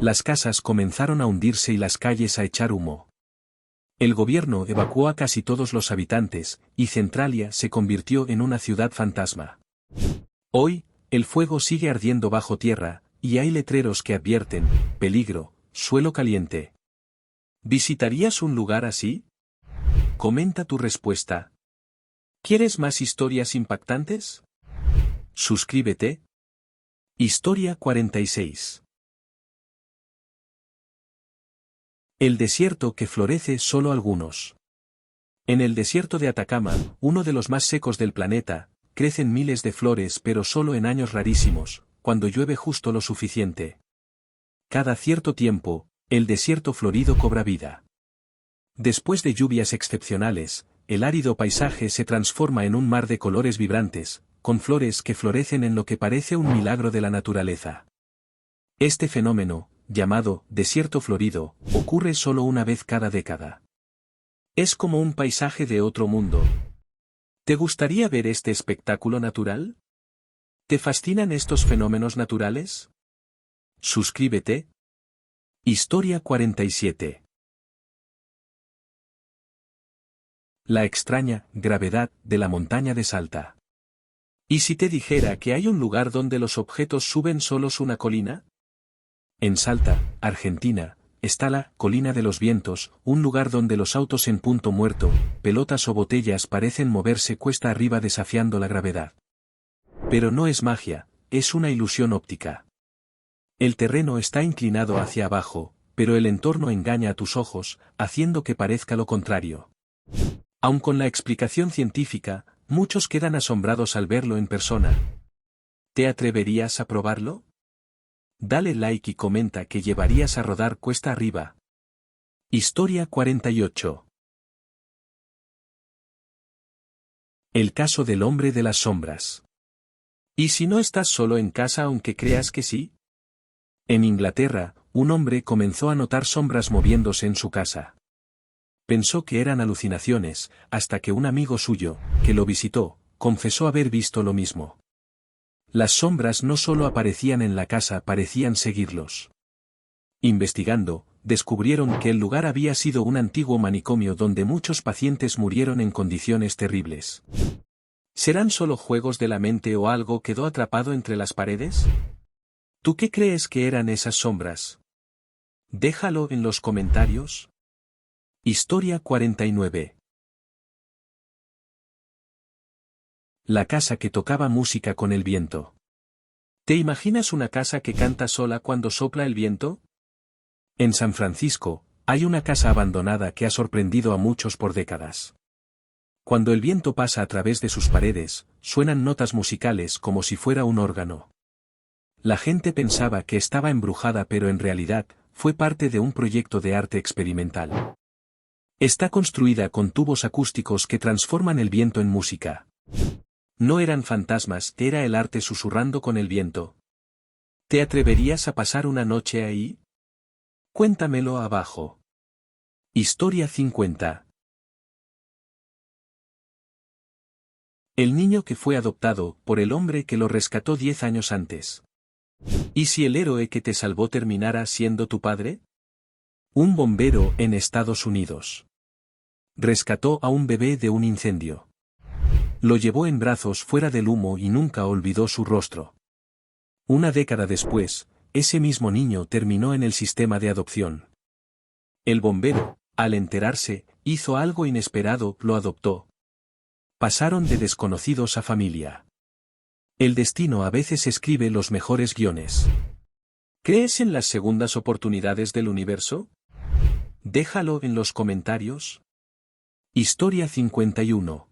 Las casas comenzaron a hundirse y las calles a echar humo. El gobierno evacuó a casi todos los habitantes, y Centralia se convirtió en una ciudad fantasma. Hoy, el fuego sigue ardiendo bajo tierra, y hay letreros que advierten: peligro, suelo caliente. ¿Visitarías un lugar así? Comenta tu respuesta. ¿Quieres más historias impactantes? Suscríbete. Historia 46. El desierto que florece solo algunos. En el desierto de Atacama, uno de los más secos del planeta, crecen miles de flores pero solo en años rarísimos, cuando llueve justo lo suficiente. Cada cierto tiempo, el desierto florido cobra vida. Después de lluvias excepcionales, el árido paisaje se transforma en un mar de colores vibrantes, con flores que florecen en lo que parece un milagro de la naturaleza. Este fenómeno, llamado desierto florido, ocurre solo una vez cada década. Es como un paisaje de otro mundo. ¿Te gustaría ver este espectáculo natural? ¿Te fascinan estos fenómenos naturales? Suscríbete. Historia 47. La extraña gravedad de la montaña de Salta. ¿Y si te dijera que hay un lugar donde los objetos suben solos una colina? En Salta, Argentina, está la Colina de los Vientos, un lugar donde los autos en punto muerto, pelotas o botellas parecen moverse cuesta arriba desafiando la gravedad. Pero no es magia, es una ilusión óptica. El terreno está inclinado hacia abajo, pero el entorno engaña a tus ojos, haciendo que parezca lo contrario. Aun con la explicación científica, muchos quedan asombrados al verlo en persona. ¿Te atreverías a probarlo? Dale like y comenta que llevarías a rodar cuesta arriba. Historia 48. El caso del hombre de las sombras. ¿Y si no estás solo en casa aunque creas que sí? En Inglaterra, un hombre comenzó a notar sombras moviéndose en su casa. Pensó que eran alucinaciones, hasta que un amigo suyo, que lo visitó, confesó haber visto lo mismo. Las sombras no solo aparecían en la casa, parecían seguirlos. Investigando, descubrieron que el lugar había sido un antiguo manicomio donde muchos pacientes murieron en condiciones terribles. ¿Serán solo juegos de la mente o algo quedó atrapado entre las paredes? ¿Tú qué crees que eran esas sombras? Déjalo en los comentarios. Historia 49. La casa que tocaba música con el viento. ¿Te imaginas una casa que canta sola cuando sopla el viento? En San Francisco, hay una casa abandonada que ha sorprendido a muchos por décadas. Cuando el viento pasa a través de sus paredes, suenan notas musicales como si fuera un órgano. La gente pensaba que estaba embrujada, pero en realidad, fue parte de un proyecto de arte experimental. Está construida con tubos acústicos que transforman el viento en música. No eran fantasmas, era el arte susurrando con el viento. ¿Te atreverías a pasar una noche ahí? Cuéntamelo abajo. Historia 50. El niño que fue adoptado por el hombre que lo rescató 10 años antes. ¿Y si el héroe que te salvó terminara siendo tu padre? Un bombero en Estados Unidos rescató a un bebé de un incendio. Lo llevó en brazos fuera del humo y nunca olvidó su rostro. Una década después, ese mismo niño terminó en el sistema de adopción. El bombero, al enterarse, hizo algo inesperado, lo adoptó. Pasaron de desconocidos a familia. El destino a veces escribe los mejores guiones. ¿Crees en las segundas oportunidades del universo? Déjalo en los comentarios. Historia 51.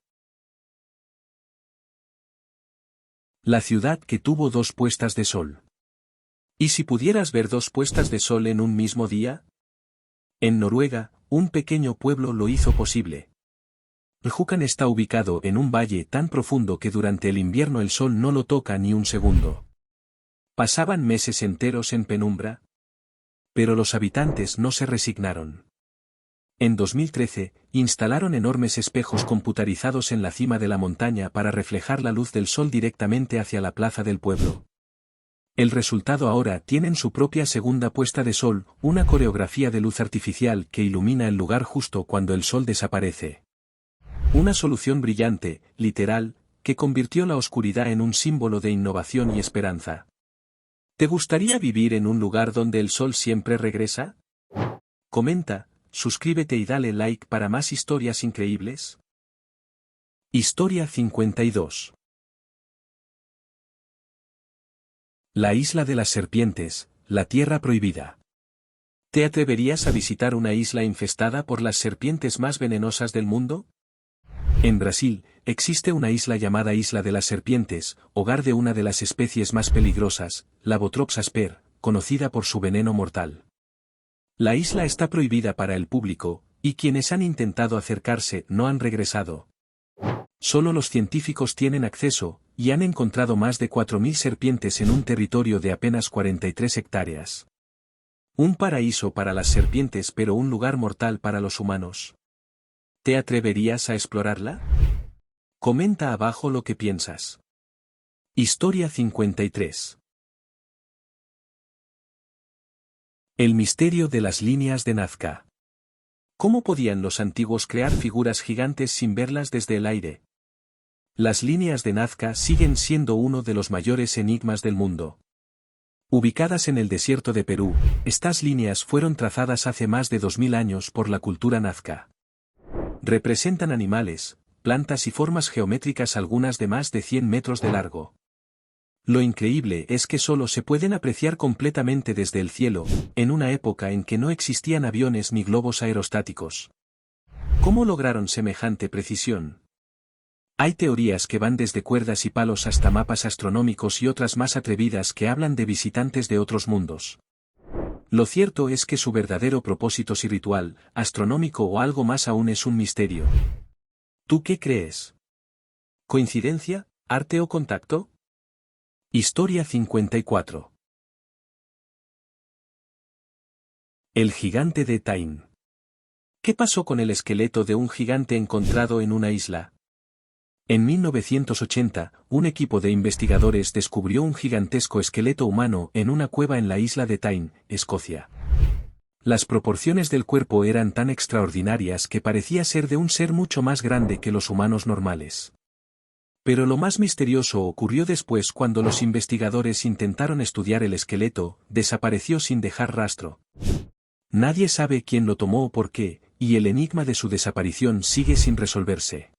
La ciudad que tuvo 2 puestas de sol. ¿Y si pudieras ver 2 puestas de sol en un mismo día? En Noruega, un pequeño pueblo lo hizo posible. Rjukan está ubicado en un valle tan profundo que durante el invierno el sol no lo toca ni un segundo. Pasaban meses enteros en penumbra. Pero los habitantes no se resignaron. En 2013, instalaron enormes espejos computarizados en la cima de la montaña para reflejar la luz del sol directamente hacia la plaza del pueblo. El resultado: ahora tienen su propia segunda puesta de sol, una coreografía de luz artificial que ilumina el lugar justo cuando el sol desaparece. Una solución brillante, literal, que convirtió la oscuridad en un símbolo de innovación y esperanza. ¿Te gustaría vivir en un lugar donde el sol siempre regresa? Comenta, suscríbete y dale like para más historias increíbles. Historia 52. La isla de las serpientes, la tierra prohibida. ¿Te atreverías a visitar una isla infestada por las serpientes más venenosas del mundo? En Brasil, existe una isla llamada Isla de las Serpientes, hogar de una de las especies más peligrosas, la Botrops asper, conocida por su veneno mortal. La isla está prohibida para el público, y quienes han intentado acercarse no han regresado. Solo los científicos tienen acceso, y han encontrado más de 4.000 serpientes en un territorio de apenas 43 hectáreas. Un paraíso para las serpientes, pero un lugar mortal para los humanos. ¿Te atreverías a explorarla? Comenta abajo lo que piensas. Historia 53. El misterio de las líneas de Nazca. ¿Cómo podían los antiguos crear figuras gigantes sin verlas desde el aire? Las líneas de Nazca siguen siendo uno de los mayores enigmas del mundo. Ubicadas en el desierto de Perú, estas líneas fueron trazadas hace más de 2000 años por la cultura nazca. Representan animales, plantas y formas geométricas, algunas de más de 100 metros de largo. Lo increíble es que solo se pueden apreciar completamente desde el cielo, en una época en que no existían aviones ni globos aerostáticos. ¿Cómo lograron semejante precisión? Hay teorías que van desde cuerdas y palos hasta mapas astronómicos y otras más atrevidas que hablan de visitantes de otros mundos. Lo cierto es que su verdadero propósito si ritual, astronómico o algo más aún es un misterio. ¿Tú qué crees? ¿Coincidencia, arte o contacto? Historia 54. El gigante de Tain. ¿Qué pasó con el esqueleto de un gigante encontrado en una isla? En 1980, un equipo de investigadores descubrió un gigantesco esqueleto humano en una cueva en la isla de Tain, Escocia. Las proporciones del cuerpo eran tan extraordinarias que parecía ser de un ser mucho más grande que los humanos normales. Pero lo más misterioso ocurrió después cuando los investigadores intentaron estudiar el esqueleto, desapareció sin dejar rastro. Nadie sabe quién lo tomó o por qué, y el enigma de su desaparición sigue sin resolverse.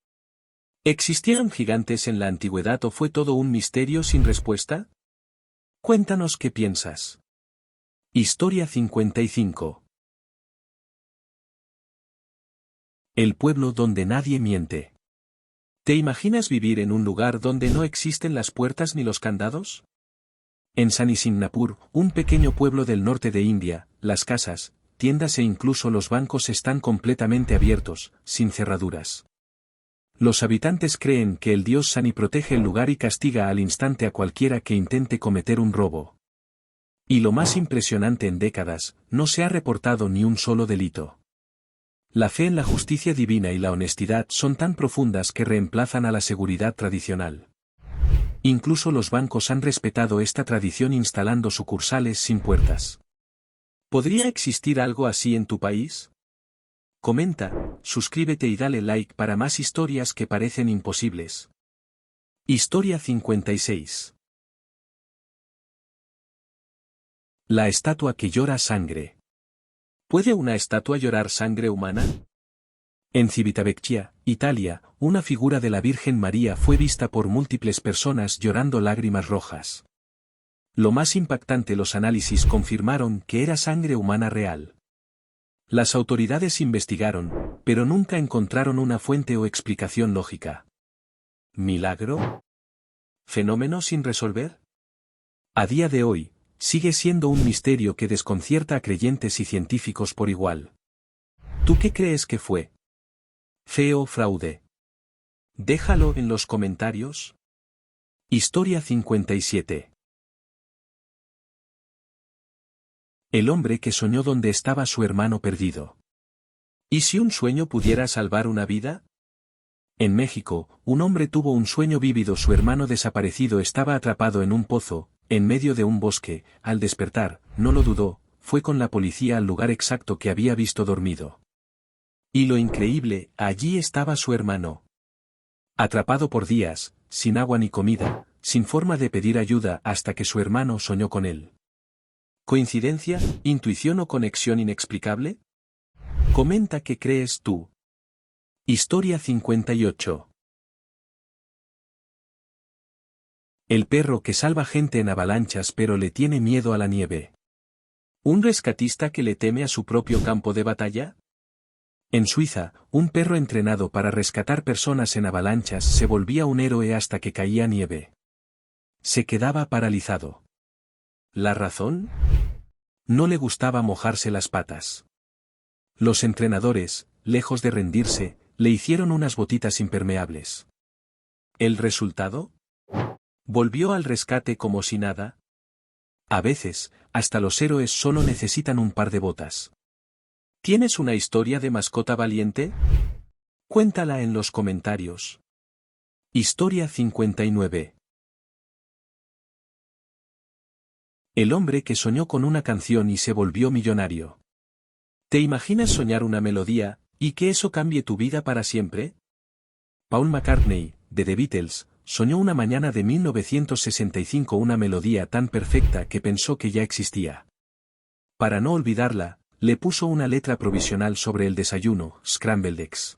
¿Existieron gigantes en la antigüedad o fue todo un misterio sin respuesta? Cuéntanos qué piensas. Historia 55. El pueblo donde nadie miente. ¿Te imaginas vivir en un lugar donde no existen las puertas ni los candados? En Sanisingnapur, un pequeño pueblo del norte de India, las casas, tiendas e incluso los bancos están completamente abiertos, sin cerraduras. Los habitantes creen que el dios Sani protege el lugar y castiga al instante a cualquiera que intente cometer un robo. Y lo más impresionante en décadas, no se ha reportado ni un solo delito. La fe en la justicia divina y la honestidad son tan profundas que reemplazan a la seguridad tradicional. Incluso los bancos han respetado esta tradición instalando sucursales sin puertas. ¿Podría existir algo así en tu país? Comenta, suscríbete y dale like para más historias que parecen imposibles. Historia 56. La estatua que llora sangre. ¿Puede una estatua llorar sangre humana? En Civitavecchia, Italia, una figura de la Virgen María fue vista por múltiples personas llorando lágrimas rojas. Lo más impactante, los análisis confirmaron que era sangre humana real. Las autoridades investigaron, pero nunca encontraron una fuente o explicación lógica. ¿Milagro? ¿Fenómeno sin resolver? A día de hoy, sigue siendo un misterio que desconcierta a creyentes y científicos por igual. ¿Tú qué crees que fue? ¿Fe o fraude? Déjalo en los comentarios. Historia 57. El hombre que soñó dónde estaba su hermano perdido. ¿Y si un sueño pudiera salvar una vida? En México, un hombre tuvo un sueño vívido, su hermano desaparecido estaba atrapado en un pozo, en medio de un bosque. Al despertar, no lo dudó, fue con la policía al lugar exacto que había visto dormido. Y lo increíble, allí estaba su hermano. Atrapado por días, sin agua ni comida, sin forma de pedir ayuda hasta que su hermano soñó con él. ¿Coincidencia, intuición o conexión inexplicable? Comenta qué crees tú. Historia 58. El perro que salva gente en avalanchas pero le tiene miedo a la nieve. ¿Un rescatista que le teme a su propio campo de batalla? En Suiza, un perro entrenado para rescatar personas en avalanchas se volvía un héroe hasta que caía nieve. Se quedaba paralizado. ¿La razón? No le gustaba mojarse las patas. Los entrenadores, lejos de rendirse, le hicieron unas botitas impermeables. ¿El resultado? ¿Volvió al rescate como si nada? A veces, hasta los héroes solo necesitan un par de botas. ¿Tienes una historia de mascota valiente? Cuéntala en los comentarios. Historia 59. El hombre que soñó con una canción y se volvió millonario. ¿Te imaginas soñar una melodía, y que eso cambie tu vida para siempre? Paul McCartney, de The Beatles, soñó una mañana de 1965 una melodía tan perfecta que pensó que ya existía. Para no olvidarla, le puso una letra provisional sobre el desayuno, Scrambled Eggs.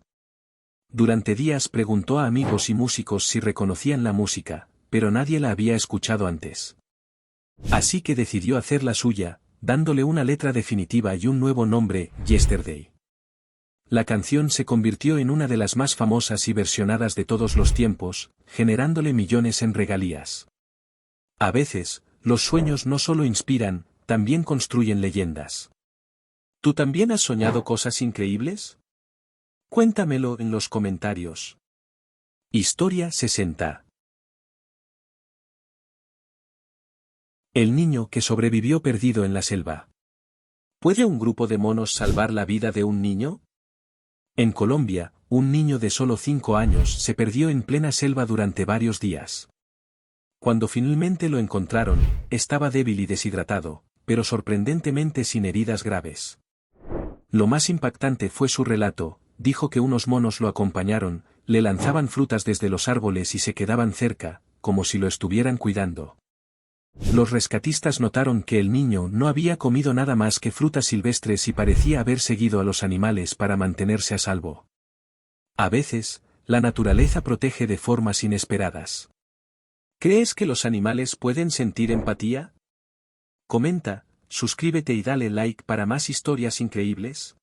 Durante días preguntó a amigos y músicos si reconocían la música, pero nadie la había escuchado antes. Así que decidió hacer la suya, dándole una letra definitiva y un nuevo nombre, Yesterday. La canción se convirtió en una de las más famosas y versionadas de todos los tiempos, generándole millones en regalías. A veces, los sueños no solo inspiran, también construyen leyendas. ¿Tú también has soñado cosas increíbles? Cuéntamelo en los comentarios. Historia 60. El niño que sobrevivió perdido en la selva. ¿Puede un grupo de monos salvar la vida de un niño? En Colombia, un niño de solo 5 años se perdió en plena selva durante varios días. Cuando finalmente lo encontraron, estaba débil y deshidratado, pero sorprendentemente sin heridas graves. Lo más impactante fue su relato. Dijo que unos monos lo acompañaron, le lanzaban frutas desde los árboles y se quedaban cerca, como si lo estuvieran cuidando. Los rescatistas notaron que el niño no había comido nada más que frutas silvestres y parecía haber seguido a los animales para mantenerse a salvo. A veces, la naturaleza protege de formas inesperadas. ¿Crees que los animales pueden sentir empatía? Comenta, suscríbete y dale like para más historias increíbles.